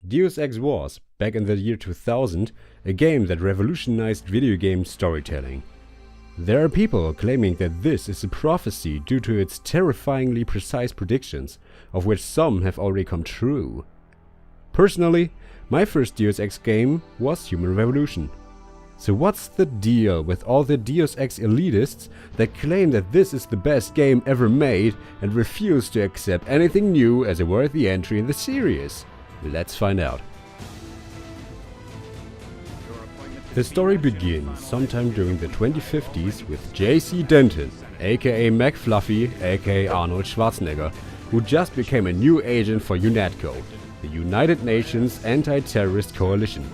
Deus Ex was, back in the year 2000, a game that revolutionized video game storytelling. There are people claiming that this is a prophecy due to its terrifyingly precise predictions, of which some have already come true. Personally, my first Deus Ex game was Human Revolution. So what's the deal with all the Deus Ex elitists that claim that this is the best game ever made and refuse to accept anything new as a worthy entry in the series? Let's find out. The story begins sometime during the 2050s with J.C. Denton, aka McFluffy, aka Arnold Schwarzenegger, who just became a new agent for UNATCO, the United Nations Anti-Terrorist Coalition.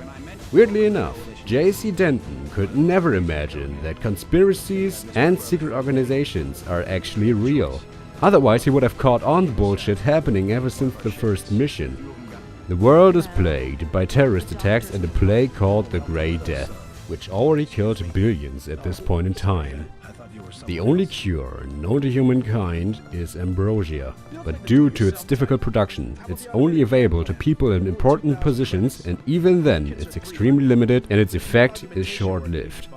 Weirdly enough, J.C. Denton could never imagine that conspiracies and secret organizations are actually real. Otherwise he would have caught on the bullshit happening ever since the first mission. The world is plagued by terrorist attacks and a plague called the Grey Death, which already killed billions at this point in time. The only cure known to humankind is ambrosia, but due to its difficult production, it's only available to people in important positions, and even then it's extremely limited and its effect is short-lived.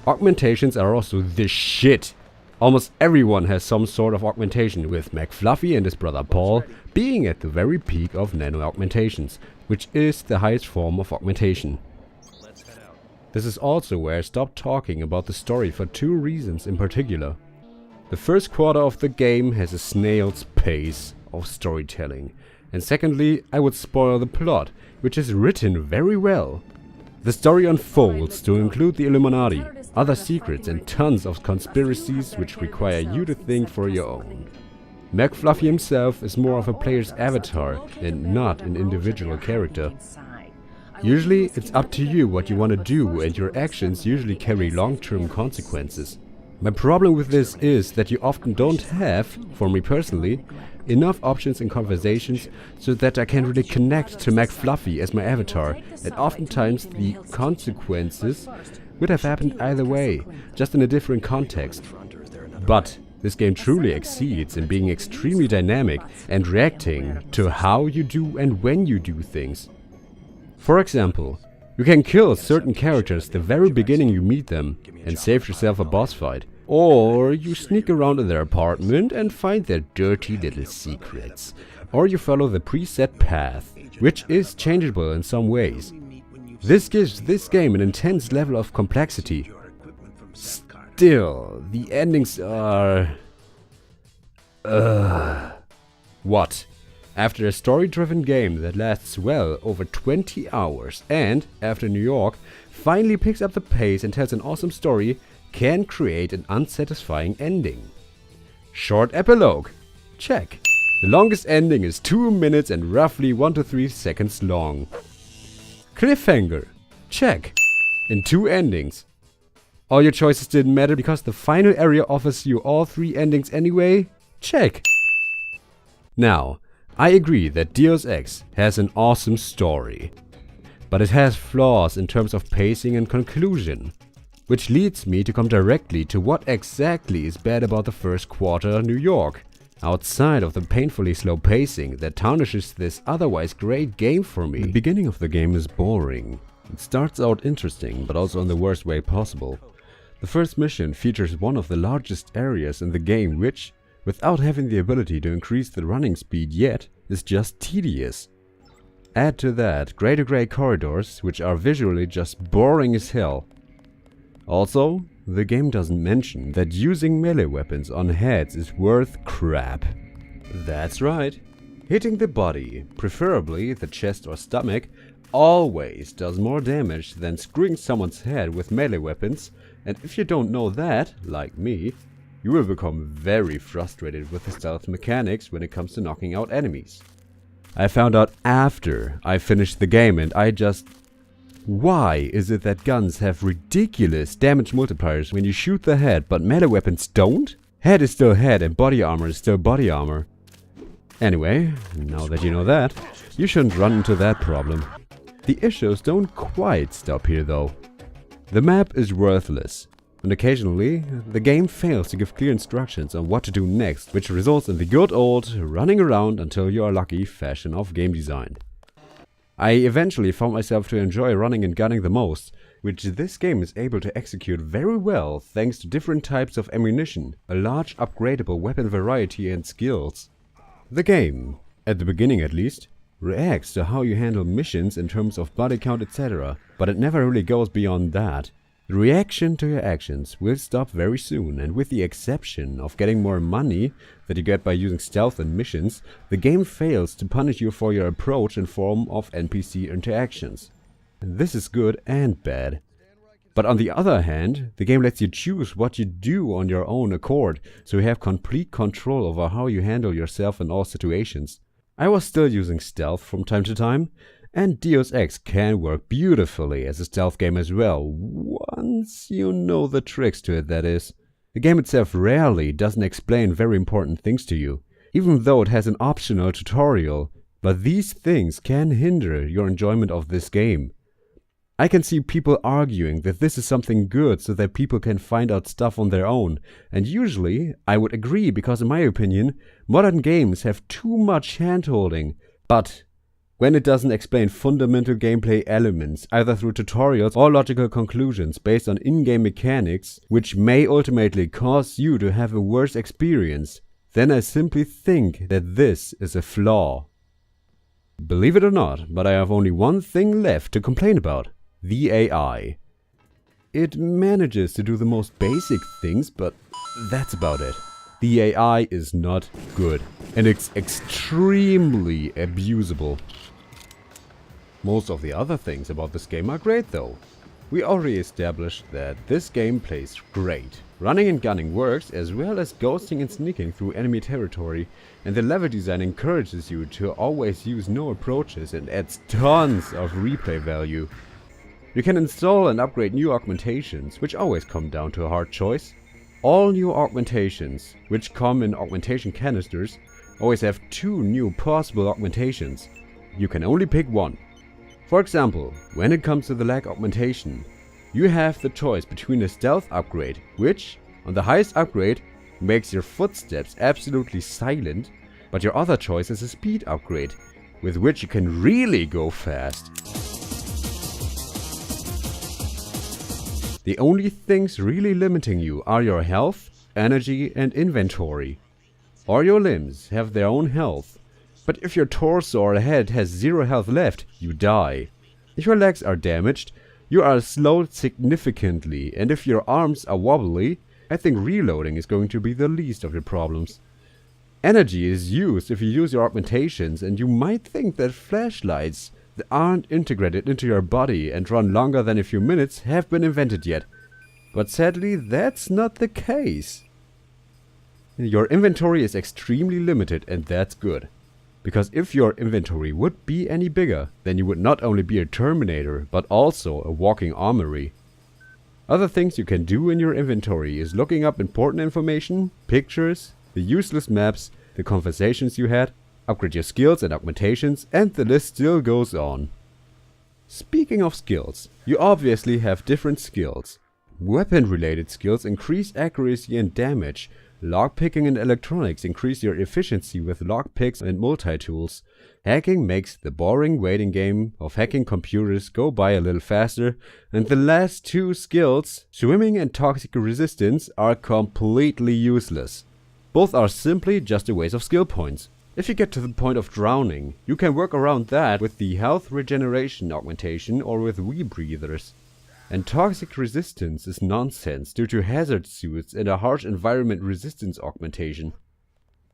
Augmentations are also the shit. Almost everyone has some sort of augmentation, with McFluffy and his brother Paul being at the very peak of nano-augmentations, which is the highest form of augmentation. This is also where I stopped talking about the story for two reasons in particular. The first quarter of the game has a snail's pace of storytelling, and secondly, I would spoil the plot, which is written very well. The story unfolds to include the Illuminati, other secrets and tons of conspiracies which require you to think for your own. McFluffy himself is more of a player's avatar and not an individual character. Usually it's up to you what you want to do, and your actions usually carry long-term consequences. My problem with this is that you often don't have, for me personally, enough options in conversations so that I can really connect to McFluffy as my avatar, and oftentimes the consequences would have happened either way, just in a different context. But this game truly exceeds in being extremely dynamic and reacting to how you do and when you do things. For example, you can kill certain characters the very beginning you meet them and save yourself a boss fight. Or you sneak around in their apartment and find their dirty little secrets. Or you follow the preset path, which is changeable in some ways. This gives this game an intense level of complexity. Still, the endings are... What? After a story-driven game that lasts well over 20 hours and, after New York, finally picks up the pace and tells an awesome story, can create an unsatisfying ending. Short epilogue. Check. The longest ending is 2 minutes and roughly 1 to 3 seconds long. Cliffhanger. Check. In 2 endings. All your choices didn't matter because the final area offers you all 3 endings anyway? Check. Now, I agree that Deus Ex has an awesome story, but it has flaws in terms of pacing and conclusion, which leads me to come directly to what exactly is bad about the first quarter New York, outside of the painfully slow pacing that tarnishes this otherwise great game for me. The beginning of the game is boring. It starts out interesting, but also in the worst way possible. The first mission features one of the largest areas in the game which, without having the ability to increase the running speed yet, is just tedious. Add to that greater grey corridors, which are visually just boring as hell. Also, the game doesn't mention that using melee weapons on heads is worth crap. That's right. Hitting the body, preferably the chest or stomach, always does more damage than screwing someone's head with melee weapons, and if you don't know that, like me, you will become very frustrated with the stealth mechanics when it comes to knocking out enemies. I found out after I finished the game and I just... Why is it that guns have ridiculous damage multipliers when you shoot the head but melee weapons don't? Head is still head and body armor is still body armor. Anyway, now that you know that, you shouldn't run into that problem. The issues don't quite stop here though. The map is worthless. And occasionally, the game fails to give clear instructions on what to do next, which results in the good old running around until you are lucky fashion of game design. I eventually found myself to enjoy running and gunning the most, which this game is able to execute very well thanks to different types of ammunition, a large upgradable weapon variety and skills. The game, at the beginning at least, reacts to how you handle missions in terms of body count etc, but it never really goes beyond that. The reaction to your actions will stop very soon, and with the exception of getting more money that you get by using stealth and missions, the game fails to punish you for your approach in form of NPC interactions. And this is good and bad. But on the other hand, the game lets you choose what you do on your own accord, so you have complete control over how you handle yourself in all situations. I was still using stealth from time to time, and Deus Ex can work beautifully as a stealth game as well, once you know the tricks to it, that is. The game itself rarely doesn't explain very important things to you, even though it has an optional tutorial, but these things can hinder your enjoyment of this game. I can see people arguing that this is something good so that people can find out stuff on their own, and usually I would agree because in my opinion, modern games have too much hand-holding, but when it doesn't explain fundamental gameplay elements, either through tutorials or logical conclusions based on in-game mechanics, which may ultimately cause you to have a worse experience, then I simply think that this is a flaw. Believe it or not, but I have only one thing left to complain about: the AI. It manages to do the most basic things, but that's about it. The AI is not good, and it's extremely abusable. Most of the other things about this game are great though. We already established that this game plays great. Running and gunning works, as well as ghosting and sneaking through enemy territory, and the level design encourages you to always use no approaches and adds tons of replay value. You can install and upgrade new augmentations, which always come down to a hard choice. All new augmentations, which come in augmentation canisters, always have 2 new possible augmentations. You can only pick one. For example, when it comes to the leg augmentation, you have the choice between a stealth upgrade, which, on the highest upgrade, makes your footsteps absolutely silent, but your other choice is a speed upgrade, with which you can really go fast. The only things really limiting you are your health, energy and inventory. All your limbs have their own health, but if your torso or head has 0 health left, you die. If your legs are damaged, you are slowed significantly, and if your arms are wobbly, I think reloading is going to be the least of your problems. Energy is used if you use your augmentations, and you might think that flashlights that aren't integrated into your body and run longer than a few minutes have been invented yet. But sadly, that's not the case. Your inventory is extremely limited, and that's good. Because if your inventory would be any bigger, then you would not only be a Terminator, but also a walking armory. Other things you can do in your inventory is looking up important information, pictures, the useless maps, the conversations you had, upgrade your skills and augmentations, and the list still goes on. Speaking of skills, you obviously have different skills. Weapon-related skills increase accuracy and damage. Lockpicking and electronics increase your efficiency with lockpicks and multi-tools. Hacking makes the boring waiting game of hacking computers go by a little faster. And the last 2 skills, swimming and toxic resistance, are completely useless. Both are simply just a waste of skill points. If you get to the point of drowning, you can work around that with the health regeneration augmentation or with rebreathers. And toxic resistance is nonsense due to hazard suits and a harsh environment resistance augmentation.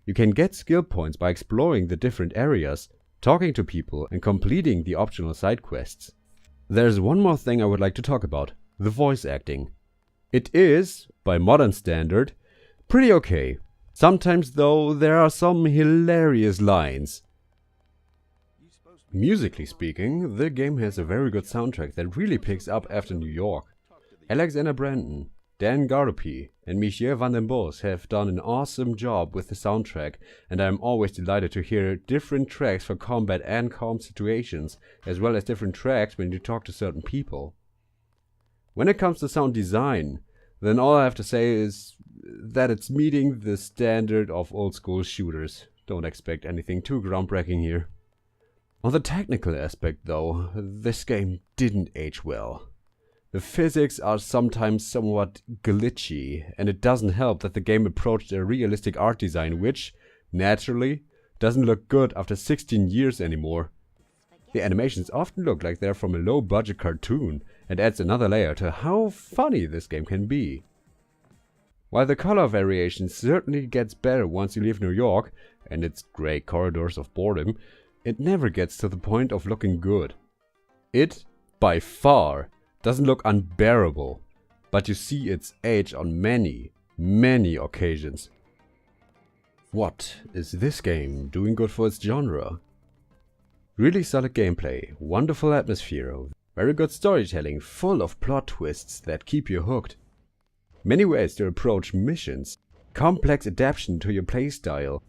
You can get skill points by exploring the different areas, talking to people and completing the optional side quests. There's one more thing I would like to talk about: the voice acting. It is, by modern standard, pretty okay. Sometimes though, there are some hilarious lines. Musically speaking, the game has a very good soundtrack that really picks up after New York. Alexander Brandon, Dan Garopi and Michiel van den Bos have done an awesome job with the soundtrack, and I am always delighted to hear different tracks for combat and calm situations, as well as different tracks when you talk to certain people. When it comes to sound design, then all I have to say is that it's meeting the standard of old school shooters. Don't expect anything too groundbreaking here. On the technical aspect though, this game didn't age well. The physics are sometimes somewhat glitchy, and it doesn't help that the game approached a realistic art design which, naturally, doesn't look good after 16 years anymore. The animations often look like they're from a low-budget cartoon, and adds another layer to how funny this game can be. While the color variation certainly gets better once you leave New York, and its grey corridors of boredom, it never gets to the point of looking good. It, by far, doesn't look unbearable, but you see its age on many, many occasions. What is this game doing good for its genre? Really solid gameplay, wonderful atmosphere, very good storytelling full of plot twists that keep you hooked. Many ways to approach missions, complex adaptation to your playstyle,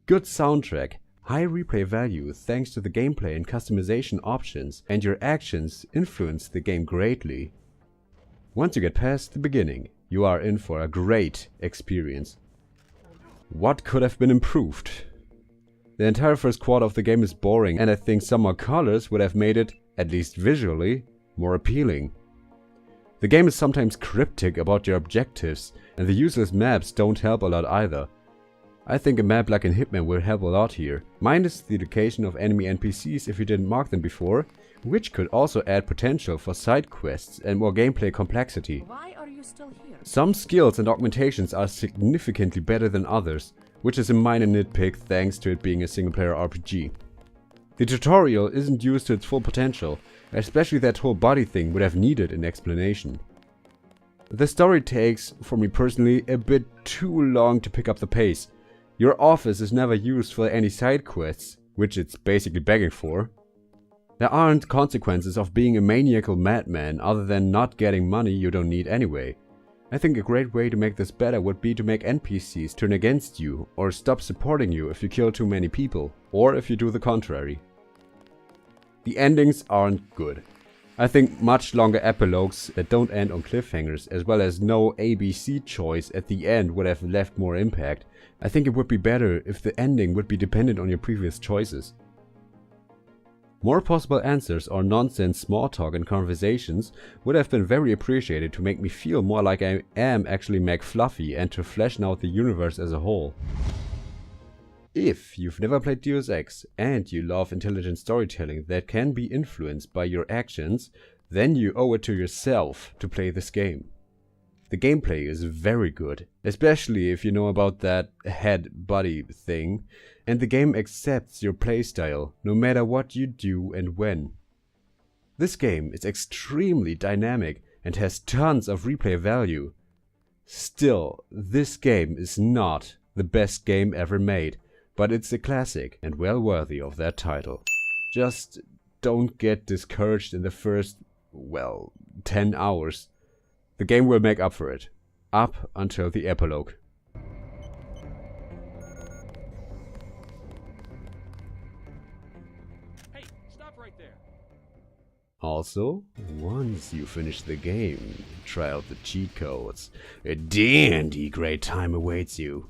good soundtrack, high replay value thanks to the gameplay and customization options, and your actions influence the game greatly. Once you get past the beginning, you are in for a great experience. What could have been improved? The entire first quarter of the game is boring, and I think some more colors would have made it, at least visually, more appealing. The game is sometimes cryptic about your objectives, and the useless maps don't help a lot either. I think a map like in Hitman will help a lot here, minus the location of enemy NPCs if you didn't mark them before, which could also add potential for side quests and more gameplay complexity. Why are you still here? Some skills and augmentations are significantly better than others, which is a minor nitpick thanks to it being a single player RPG. The tutorial isn't used to its full potential, especially that whole body thing would have needed an explanation. The story takes, for me personally, a bit too long to pick up the pace. Your office is never used for any side quests, which it's basically begging for. There aren't consequences of being a maniacal madman other than not getting money you don't need anyway. I think a great way to make this better would be to make NPCs turn against you or stop supporting you if you kill too many people, or if you do the contrary. The endings aren't good. I think much longer epilogues that don't end on cliffhangers, as well as no ABC choice at the end, would have left more impact. I think it would be better if the ending would be dependent on your previous choices. More possible answers or nonsense small talk and conversations would have been very appreciated to make me feel more like I am actually McFluffy and to flesh out the universe as a whole. If you've never played Deus Ex and you love intelligent storytelling that can be influenced by your actions, then you owe it to yourself to play this game. The gameplay is very good, especially if you know about that head-body thing, and the game accepts your playstyle no matter what you do and when. This game is extremely dynamic and has tons of replay value. Still, this game is not the best game ever made, but it's a classic and well worthy of that title. Just don't get discouraged in the first, well, 10 hours. The game will make up for it, up until the epilogue. Hey, stop right there. Also, once you finish the game, try out the cheat codes. A dandy great time awaits you.